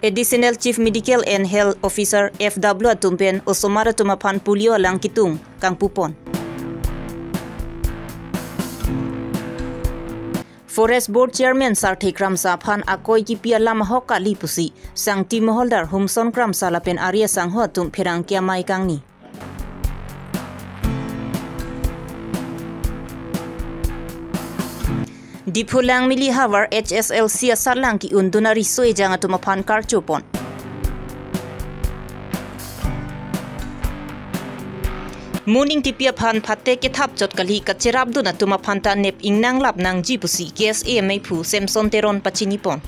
Additional Chief Medical and Health Officer FW Tumpen Osomara Tumapan Pulio Lang Kitung Kang Pupon. Forest Board Chairman Sarthi Kramsa Phan Akoi Kipia Lama Hoka Lipusi Sang Team Holder Humson Kramsa Lapen Arya Sang Ho Tum Pirang Kia Mai Kang Ni. Di Pulang Mili Havar HSLC Sarlang Ki Unduna Risoi Janga Tumapan Karchupon. Muning tipia pan pate kitap jot kali kacirap duna tuma panta nep ingnang lap nang jipusi KSA maipu Samson Teron pachinipon.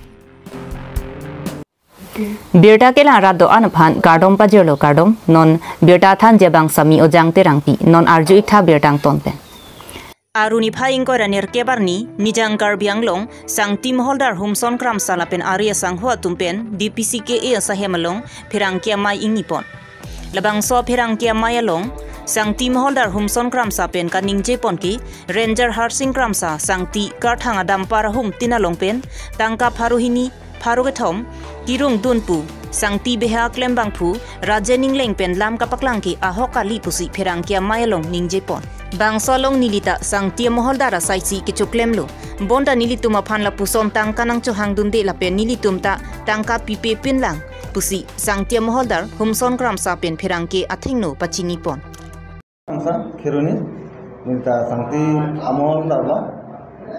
Birta ke lara do anpan gardom pajelo gardom non birta than jebang sami ojang terangti non arju itha birtang tonte. Aruni phaing ko ranir kebarni nijang garbiang long sang team holder Humson Kramsa lapen Arya sang ho tumpen DPCKA sahemalong pirang kia mai ingipon. Labang so pirang kia mai along sang team holder Humson Kramsa pen kaning jepon ki Ranger Harsing Kramsa sang ti karthanga dampar hum tinalong pen tangka pharuhini pharugathom tirung dunpu sang ti beha klembang phu rajening leng pen lam kapaklang ki ahoka lipusi phirang kia mailong ning jepon bang solong nilita sang ti moholdara saisi ki chuklemlo bonda nilituma phanla puson tangka nang chohang dunde la pen nilitumta tangka pipe pinlang pusi sang ti moholdar Humson Kramsa pen phirang ki athingno pachinipon. Kiruni minta santi amol darba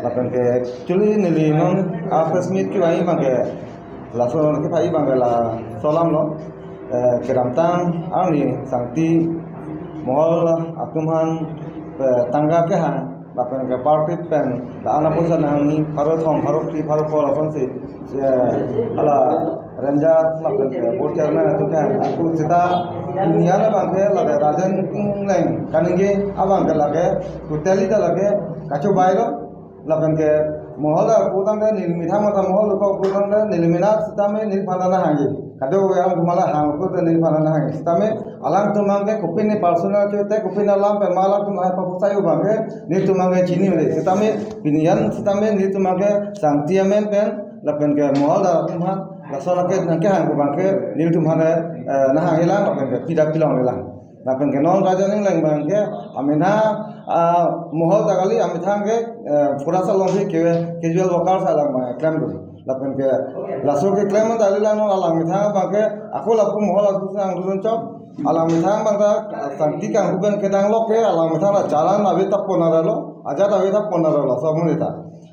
lapan ke actually nili non after smith ki wai bange la so ke pai bange la solam lo kiramtang ani santi mohol atumhan tangga ke han lapan ke party pen la ana pusa nang paro thong paro pri paro ko lapan se ala Ranger lapan ke board chairman atu kan aku cita dunia la bange la rajan leng kaninge abang ke lage kuteli da lage kacho bailo lapan ke mohol putang da nilmitha mata mohol ko putang da nilminat sitame nilphanana hangi kado yang tumala hang ko da nilphanana hangi sitame alang tumange kopine personal chote kopina lam pe mala tumai pa pusayu bange ni tumange chini le sitame pinian sitame ni tumange sangtiamen pen lapan ke mohol da tumhan rasona ke nangke hang ko bange ni tumhane na hangilang lapan ke pida pilong lelang lapan ke non rajaning leng bange amina mohol takali amithang ke furasa longsi casual workers alang ma claim do lapan ke laso ke claim da alilang no alang mithang bange aku lapu mohol asu sang dun chop alang mithang bangta santi kang huben ke dang lok ke alang mithang la jalan abe tap ponaralo aja abe tap ponaralo samunita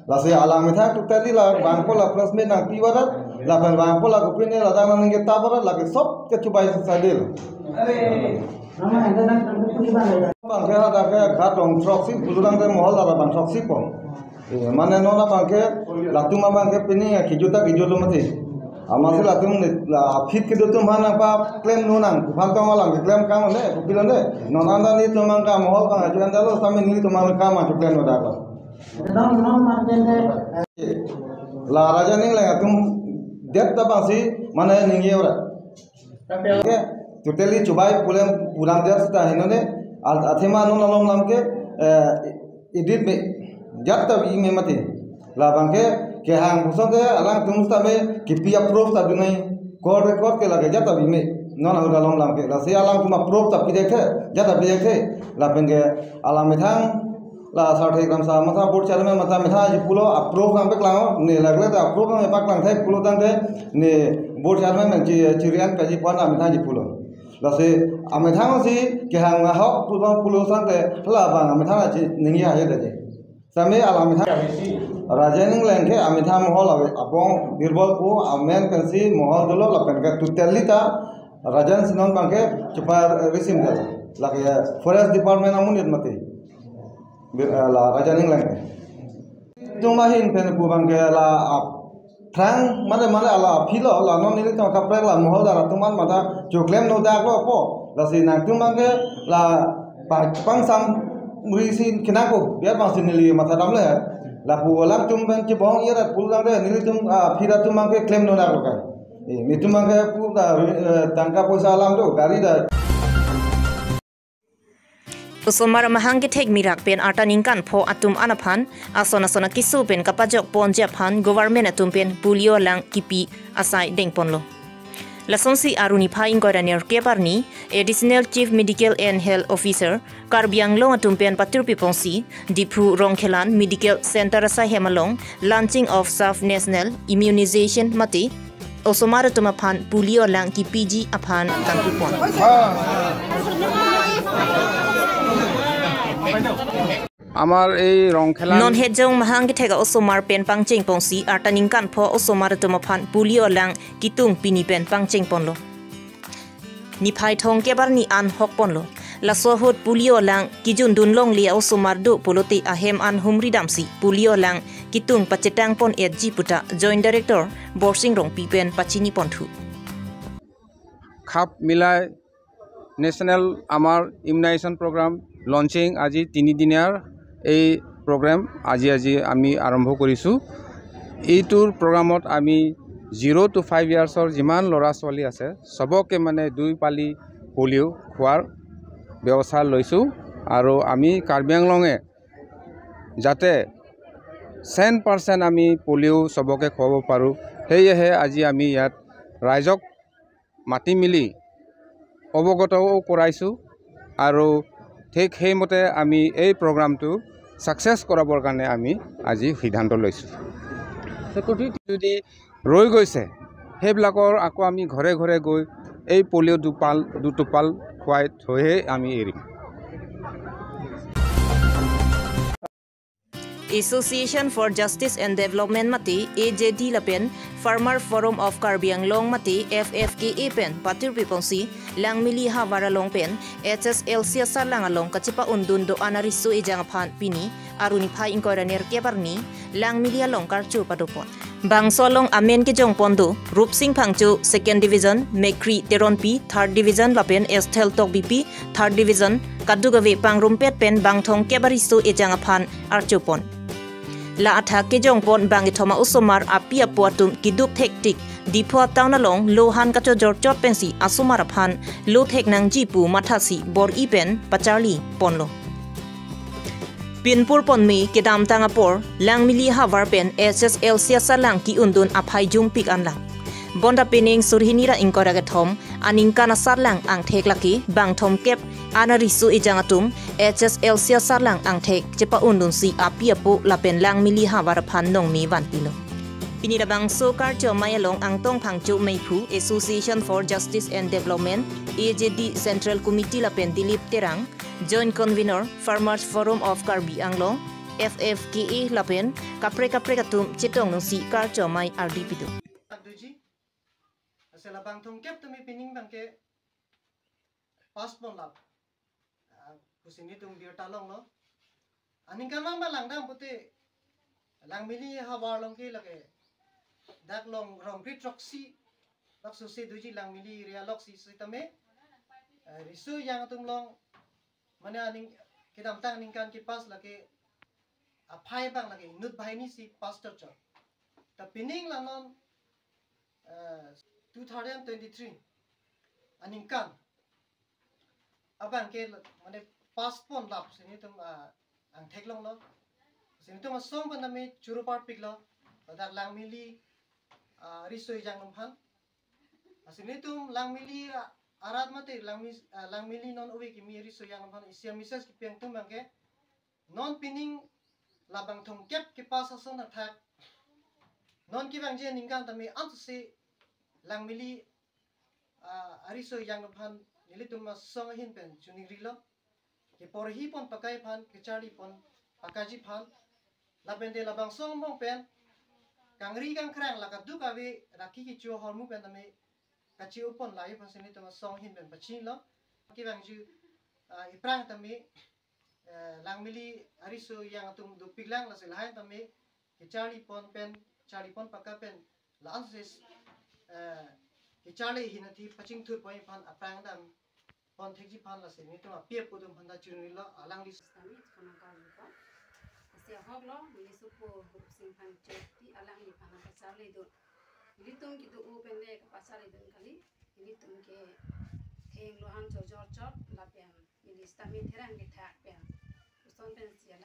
lasi alang mithang tutali la bangko la plus me nang piwarat lapan bangko la kupine la dang nang ke tabarat la ke sop ke chubai sadil bangke ada ke gatong troksi bulurang de mohol ada bang troksi pon mane nona bangke latuma bangke pini kijuta kijulu mati amase latum la fit kijutu mana pa claim nonang phalto malang claim kam ne kupilande nonanda ni tumang ka mohol bang ajuan dalo sami ni tumang ka ma claim no dago la raja ning la tum det ta bangsi mane ningi ora ke totally chubai pulang dia sta hinone athema non alom namke edit me jatta bi me mate la bangke ke hang busode alang tumsta me kipi approve ta dunai code record ke lage jatta bi me non alom namke la se alang tuma approve ta pidekhe jatta pidekhe la bangke alang mithang la Sarthi Kramsa matha board chairman matha mitha ji pulo approve nampe klang ne lagle ta approve me pak klang thai pulo tang de ne board chairman ji chirian ka ji pona mitha ji pulo lase amithang si ke hang hok pulo sante la bang amithang chi ningi ha yede je same ala amithang rajening lengke amithang mohol abong birbol pu amen kansi mohol dolo la penka tutelita rajan sinon bangke cepat resim de la ke forest department amun yetmate la rajening lengke tumahin pen pu bangke la Trang mana ala philo la non ni to kapre la mohol dara tuman mata choklem no da ko po la si na tumang ke la pang sam murisi kinako biar bang sinili mata damle la pu la tum ban che bong yara pulang de ni tum phira tumang ke claim no da ko ka ni tumang ke pu da tangka poisa alam do gari da Usomara mahangke tek mirak pen arta ningkan pho atum anaphan asona kisu pen kapajok pon japhan government atum pen pulio lang kipi asai dengponlo. Lasonsi Aruni Phaing Koranir Keparni, Additional Chief Medical and Health Officer, Karbi Anglong Atumpian Patur Piponsi, Dipru Rongkhelan Medical Center Sahemalong, launching of South National Immunization Mati, Osomara Tumapan Pulio Lang ki PG Apan Tangkupon. Amar ei Rongkhelan Non hejong mahangi thega Osomar pen pangcheng pongsi artaning kan pho Osomara Tumapan Pulio Lang kitung pini pen pangcheng ponlo. Ni phai thong kebar ni an hok ponlo. La sohot Pulio Lang kijun dunlong lia Osomar do poloti ahem an humri damsi Pulio Lang kitung pacetang pon edji puta Joint Director Borsing Rong Pipen Pachini Pontu. Khap Milai National Amar Immunization Program launching আজি 3 দিনীয়াৰ এই program আজি আমি আৰম্ভ কৰিছো এইটোৰ প্ৰগ্ৰামত আমি 0 to 5 ইয়াৰ্ছৰ যিমান লৰা ছোৱালী আছে সবকে মানে 2 পালি পলিও খোৱাৰ ব্যৱস্থা লৈছো আৰু আমি কাৰ্বি আংলঙে যাতে 100% আমি পলিও সবকে খুৱাব পাৰো হেয়ে আজি আমি ইয়াত ৰাইজক মাটি মিলি অৱগতও কৰাইছো আৰু ঠিক সেইমতে আমি এই প্ৰগ্ৰামটো সাকসেস কৰাবৰ কাৰণে আমি আজি সিদ্ধান্ত লৈছো যদি ৰৈ গৈছে হেবিলাকৰ আকৌ আমি ঘৰে ঘৰে গৈ এই পলিও দুটোপাল খুৱাই থৈহে আমি এৰিম Association for Justice and Development Mati AJD Lapen Farmer Forum of Karbi Anglong Mati FFKA pen Patur Piponsi Langmili Havara Long pen HSLC Salangalong Kachipa Undun do Anarisu Ejangaphan Pini Aruni Phai Inkoranir Keparni Langmili Along Karchu Padopon Bang Solong Amen ke Jong Pondo Rup Singh Phangchu 2nd Division Mekri Teronpi 3rd Division Lapen Estel Tok BP 3rd Division Kadugave Pangrumpet pen Bangthong Kebarisu Ejangaphan Archupon La atha ke jong pon bangi thoma Osomar api apuatum kidup hektik dipho taunalong lohan kacho jorchot pensi asumar phan lo thek nang jipu mathasi bor ipen pacharli ponlo Pinpur ponmi kedam tangapor langmili havar pen SSL siasa lang ki undun aphai jung pik anlang bonda pening surhinira ingkoragathom aningkana sarlang ang thek laki bangthom kep anarisu ijangatum HSL siasa lang ang thek chepa undun si api apu lapen langmili havar phan nong mi wan pilo Pinirabang sokar chomayalong ang tong phangchu meipu Association for Justice and Development AJD Central Committee lapen Dilip Terang Joint Convener Farmers Forum of Karbi Anglong FFKA lapen kapre katum chitong nung si kar chomay RDP do Sela bang thong kep tumi pining bang ke passport lap kusini tum biar talong lo aning kan lang balang dang puti lang mili hawar long ke lage dak long rong pit troksi lak susi duji lang mili ria lok si tame risu yang tum long mana aning kedam tang aning kan ki pas lage aphai bang lage nut bhai ni si pastor chor ta pining lanon 2023 aning kan abang ke mane passport lap sini tum ang theklong lo sini tum song ban nami churu part pik lo dak lang mili risoi jang nom phan sini tum lang mili arat mate lang mili non uwe ki mi risoi jang nom phan isia mises ki peng tum bang ke non pining labang thong kep ki pas ason na thak non ki bang je ningkan tami ant se lang mili ariso yang phan nilitum song hin pen chuning rilo ke porhi pon pakai phan ke chari pon pakaji phan labende labang song mong pen kangri kang krang lakat du kawe raki ki chu hormu pen tame kachi upon lai phan sini tum song hin pen pachin lo ki bang ju iprang tame lang mili ariso yang tum du piglang la selhain tame ke chari pon pakka pen lan ses Charlie hinati paching thur point pan aprang dam pon thekji pan la se ni to apie podum phanda chiruni lo alang li stami khona ka ko asia hoglo ni supo sing phan cheti alang ni phana ka Charlie do litum ki do open le ka pasale dun kali litum ke theng lo han chot la pen ni stami therang ke thak pen son pen sia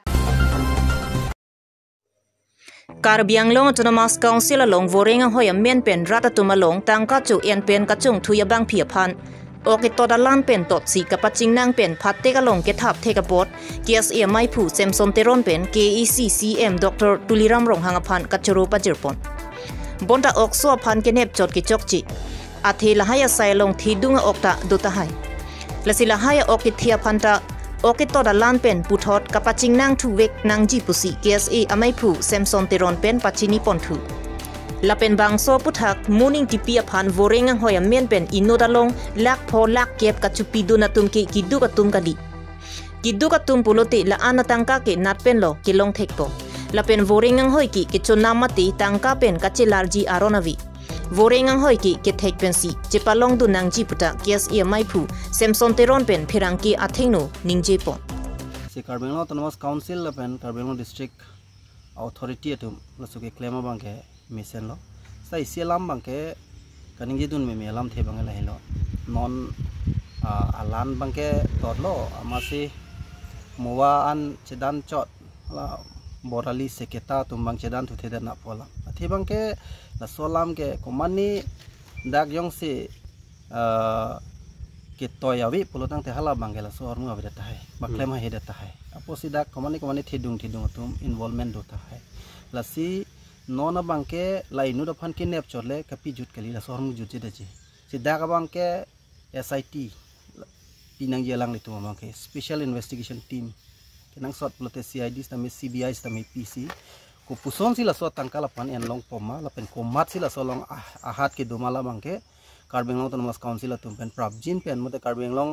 Karbiang long Autonomous Council along vorenga hoya men pen rata tumalong tangka chu en pen kachung thuya bang phia phan oke toda lan pen tot si kapaching nang pen phatte ka long ke thap theka bot KSA mai phu Samson Teron pen KEC CM Dr Tuliram Rong hanga phan kachuru pajirpon bonda okso phan ke nep chot ki chokchi athe lahaya sailong thidunga okta dutahai lasila haya oke thia phanta oke toda lan pen puthot kapaching nang thu wek nang ji pusi KSA amai phu Samson Teron pen pachini pon thu lapen bangso puthak morning tipi aphan vorengang hoya men pen inodalong lak pho lak kep kachupi duna tumki kidu katum kali kidu katum pulote la anatangka ke natpen lo kilong thekko lapen vorengang hoi ki chonamati tangka pen kachelarji aronavi vorengang hoi ki ke thek pen si chepalong du nangji puta KSA mai phu Samson Teron pen phirangki athengno ningje pon si Karbiang Autonomous Council pen Karbiang District Authority atum lasuke claim bangke mission lo sai sialam bangke kaningji dun me melam the bangela helo non alan bangke todlo amasi mowa an chedan chot la borali seketa tumbang chedan thu theda na pola athi bangke la solam ke komani dak yong si ke toyawi pulutang te hala bangela so ormu avida tahai baklema heda tahai aposi dak komani thidung tum involvement do tahai lasi nona bangke lainu da phan ke nep chole kapi jut kali la sormu jut je si dak bangke SIT pinang jelang itu bangke special investigation team kenang sot pulote CID stami CBI stami PC ko puson sila so tangkala pan en long poma la pen komat sila so long ahat ke domala bangke Karbiang Autonomous Council tumpen prabjin pen mote Karbiang Long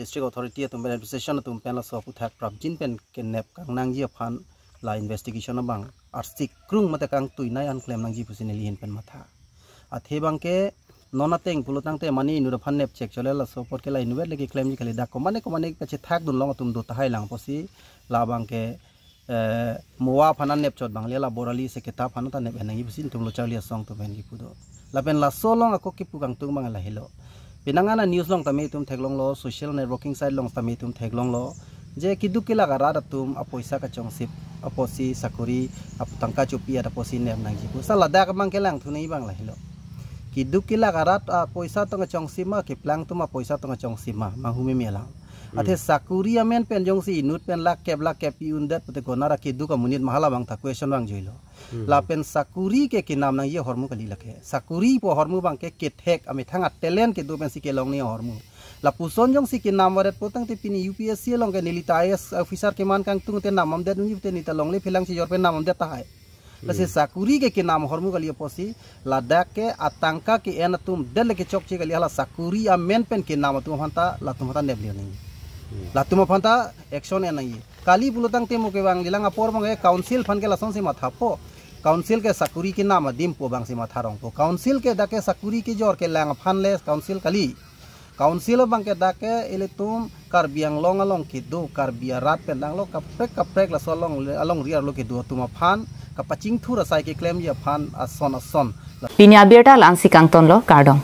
District Authority tumpen administration tumpen la so puthak prabjin pen ke nep kang nang ji phan la investigation bang arsik krung mate kang tuinai an claim nang ji pusine lihin pen matha athe bangke nona teng pulutang te mani inu phan nep check chole la so pot ke la inwet legi claim ji khali da komane peche thak dun long tum do tahai lang posi la bangke mowa phanan nep chot bang lela borali se kita phanata nep enangi pusin tum lo chawli song to ben gi pudo la pen la so long ako ki pukang tung bang la hilo pinangana news long tami tum theklong lo social networking side long tami tum theklong lo je kidukila gara tum apoisa ka chongsip aposi sakuri aputangka chupi ada posi nem nang jipu sala dak mang kelang thunei bang la hilo kidukila gara apoisa to chongsima ke plang tuma poisa to chongsima manghumi melang athe sakuri amen pen jongsi inut pen lak kep iundat pute gonara kiduka munit mahala bang ta question bang joilo la pen sakuri ke kinam nang ye hormu kali lakhe sakuri po hormu bang ke thek ami thanga talent ke du pen sikelong ni hormu la puson jong sikin namwaret potang te pini UPSC long ke nilita IS officer ke man kang tung te namam det ni te nita long le philang si jor pe namam det ta hai la se sakuri ke nam hormu kali posi la dak ke atangka ke en tum del ke chok che kali hala sakuri amen pen ke nam tum hanta la tum hanta nebli ni la tum hanta action en ni kali bulutang te mo ke bang dilang apor bang council fan ke la son si matha po council ke sakuri ke nam dim po bang si matha rong po council ke dak ke sakuri ke jor ke lang fan le council kali Council bangke dake ile tum Karbiang Long along kidu Karbiarat pendang lo kaprek la solong along riar lo kidu tuma phan kapaching thura sai ke claim ya phan ason Pinya berta lansi kangton lo kardong